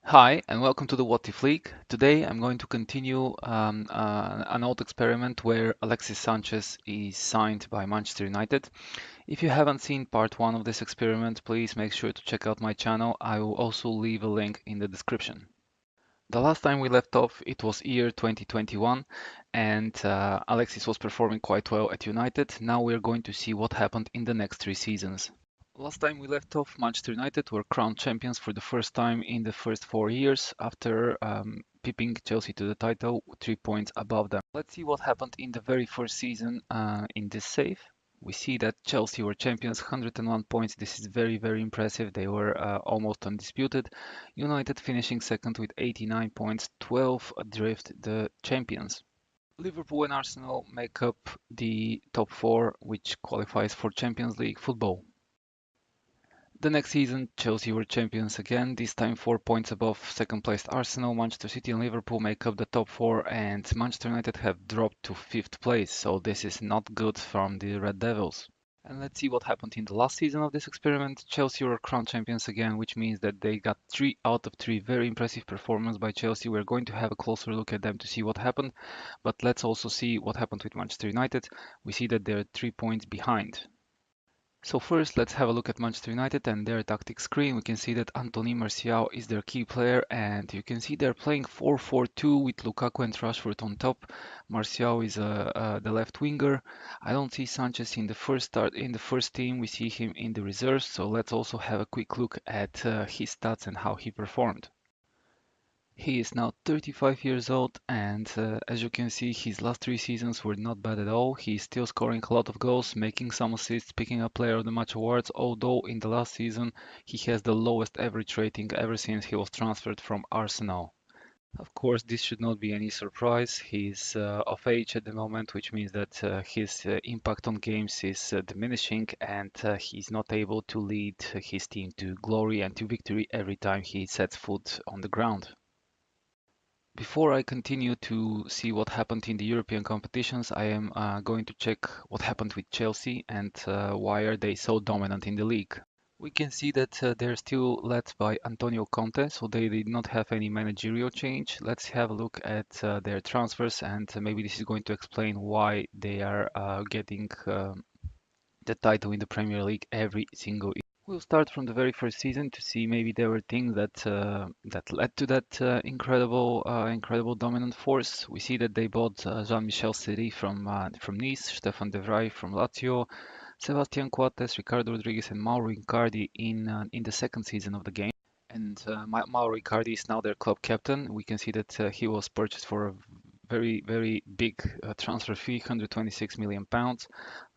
Hi, and welcome to the What If League. Today I'm going to continue an old experiment where Alexis Sánchez is signed by Manchester United. If you haven't seen part one of this experiment, please make sure to check out my channel. I will also leave a link in the description. The last time we left off, it was year 2021, and Alexis was performing quite well at United. Now we're going to see what happened in the next three seasons. Last time we left off, Manchester United were crowned champions for the first time in the first 4 years after pipping Chelsea to the title, 3 points above them. Let's see what happened in the very first season in this save. We see that Chelsea were champions, 101 points. This is very, very impressive. They were almost undisputed. United finishing second with 89 points, 12 adrift the champions. Liverpool and Arsenal make up the top four, which qualifies for Champions League football. The next season, Chelsea were champions again, this time 4 points above second-placed Arsenal. Manchester City and Liverpool make up the top four, and Manchester United have dropped to fifth place, so this is not good from the Red Devils. And let's see what happened in the last season of this experiment. Chelsea were crowned champions again, which means that they got 3 out of 3. Very impressive performance by Chelsea. We're going to have a closer look at them to see what happened, but let's also see what happened with Manchester United. We see that they're 3 points behind. So first, let's have a look at Manchester United and their tactics screen. We can see that Anthony Martial is their key player, and you can see they're playing 4-4-2 with Lukaku and Rashford on top. Martial is the left winger. I don't see Sanchez in the first team. We see him in the reserves. So let's also have a quick look at his stats and how he performed. He is now 35 years old, and as you can see, his last 3 seasons were not bad at all. He's still scoring a lot of goals, making some assists, picking up Player of the Match awards, although in the last season he has the lowest average rating ever since he was transferred from Arsenal. Of course, this should not be any surprise. He's of age at the moment, which means that his impact on games is diminishing, and he's not able to lead his team to glory and to victory every time he sets foot on the ground. Before I continue to see what happened in the European competitions, I am going to check what happened with Chelsea and why are they so dominant in the league. We can see that they're still led by Antonio Conte, so they did not have any managerial change. Let's have a look at their transfers, and maybe this is going to explain why they are getting the title in the Premier League every single year. We'll start from the very first season to see maybe there were things that led to that incredible dominant force. We see that they bought Jean-Michel Seri from Nice, Stefan de Vrij from Lazio, Sebastian Coates, Ricardo Rodriguez, and Mauro Icardi in the second season of the game. And Mauro Icardi is now their club captain. We can see that he was purchased for a very big transfer fee, 126 million pounds.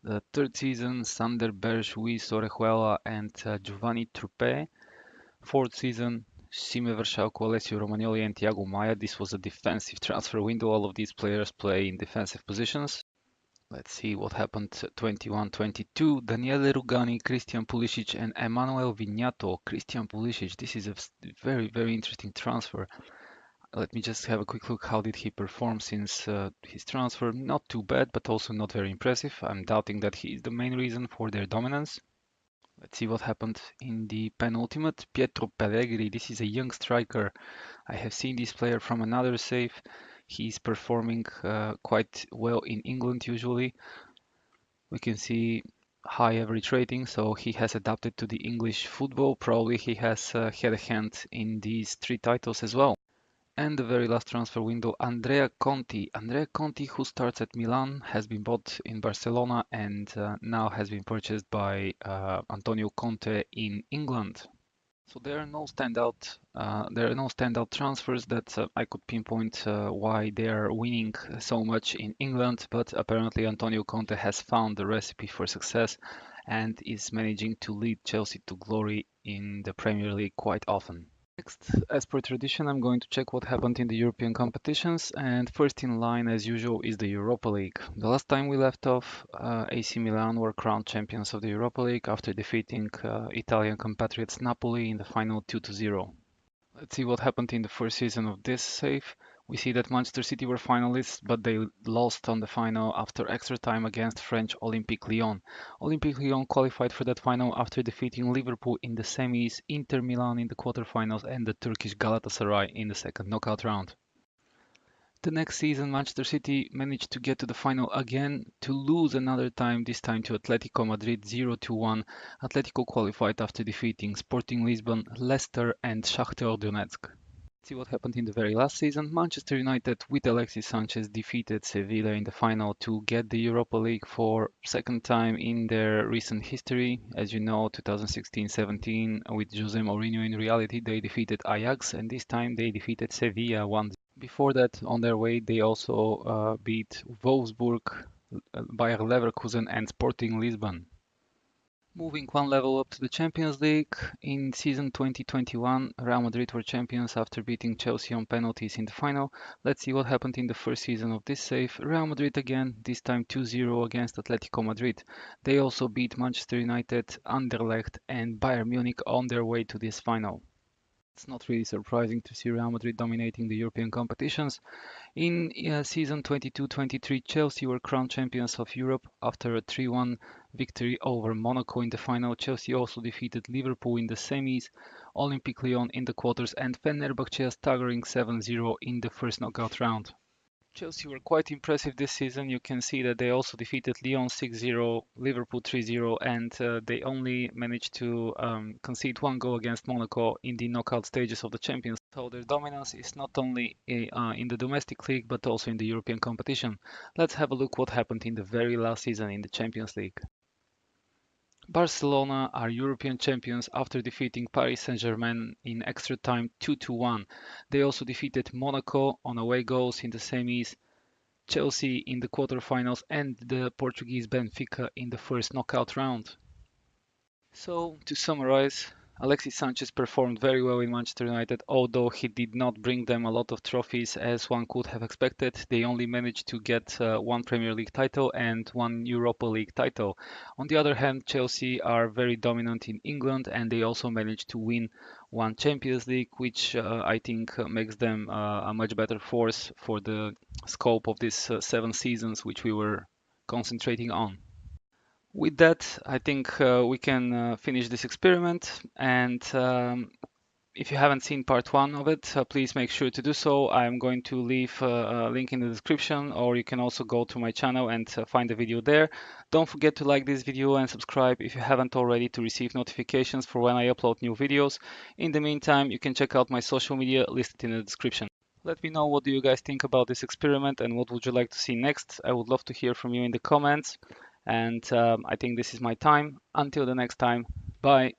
The third season, Sander Berge, Luis Orejuela, and Giovanni Truppe. Fourth season, Sime Veršalko, Alessio Romagnoli, and Thiago Maia. This was a defensive transfer window. All of these players play in defensive positions. Let's see what happened 21-22. Daniele Rugani, Christian Pulisic, and Emmanuel Vignato. Christian Pulisic, this is a very interesting transfer. Let me just have a quick look. How did he perform since his transfer? Not too bad, but also not very impressive. I'm doubting that he is the main reason for their dominance. Let's see what happened in the penultimate. Pietro Pellegrini, this is a young striker. I have seen this player from another save. He's performing quite well in England usually. We can see high average rating, so he has adapted to the English football. Probably he has had a hand in these 3 titles as well. And the very last transfer window, Andrea Conti. Andrea Conti, who starts at Milan, has been bought in Barcelona and now has been purchased by Antonio Conte in England. So there are no standout transfers that I could pinpoint why they are winning so much in England, but apparently Antonio Conte has found the recipe for success and is managing to lead Chelsea to glory in the Premier League quite often. Next, as per tradition, I'm going to check what happened in the European competitions, and first in line, as usual, is the Europa League. The last time we left off, AC Milan were crowned champions of the Europa League after defeating Italian compatriots Napoli in the final 2-0. Let's see what happened in the first season of this save. We see that Manchester City were finalists, but they lost on the final after extra time against French Olympique Lyon. Olympique Lyon qualified for that final after defeating Liverpool in the semis, Inter Milan in the quarterfinals, and the Turkish Galatasaray in the second knockout round. The next season, Manchester City managed to get to the final again, to lose another time, this time to Atletico Madrid 0-1. Atletico qualified after defeating Sporting Lisbon, Leicester, and Shakhtar Donetsk. See what happened in the very last season. Manchester United with Alexis Sánchez defeated Sevilla in the final to get the Europa League for second time in their recent history. As you know, 2016-17 with Jose Mourinho in reality, they defeated Ajax, and this time they defeated Sevilla 1. Before that, on their way, they also beat Wolfsburg, Bayer Leverkusen, and Sporting Lisbon. Moving one level up to the Champions League, in season 2021, Real Madrid were champions after beating Chelsea on penalties in the final. Let's see what happened in the first season of this save. Real Madrid again, this time 2-0 against Atletico Madrid. They also beat Manchester United, Anderlecht, and Bayern Munich on their way to this final. It's not really surprising to see Real Madrid dominating the European competitions. In season 22-23, Chelsea were crowned champions of Europe after a 3-1 victory over Monaco in the final. Chelsea also defeated Liverpool in the semis, Olympique Lyon in the quarters, and Fenerbahce a staggering 7-0 in the first knockout round. Chelsea were quite impressive this season. You can see that they also defeated Lyon 6-0, Liverpool 3-0, and they only managed to concede one goal against Monaco in the knockout stages of the Champions. So their dominance is not only in the domestic league, but also in the European competition. Let's have a look what happened in the very last season in the Champions League. Barcelona are European champions after defeating Paris Saint-Germain in extra time 2-1. They also defeated Monaco on away goals in the semis, Chelsea in the quarterfinals, and the Portuguese Benfica in the first knockout round. So, to summarize, Alexis Sanchez performed very well in Manchester United, although he did not bring them a lot of trophies as one could have expected. They only managed to get one Premier League title and one Europa League title. On the other hand, Chelsea are very dominant in England, and they also managed to win one Champions League, which I think makes them a much better force for the scope of these 7 seasons which we were concentrating on. With that, I think we can finish this experiment. And if you haven't seen part 1 of it, please make sure to do so. I'm going to leave a link in the description, or you can also go to my channel and find the video there. Don't forget to like this video and subscribe if you haven't already to receive notifications for when I upload new videos. In the meantime, you can check out my social media listed in the description. Let me know what do you guys think about this experiment and what would you like to see next. I would love to hear from you in the comments. And I think this is my time. Until the next time, bye.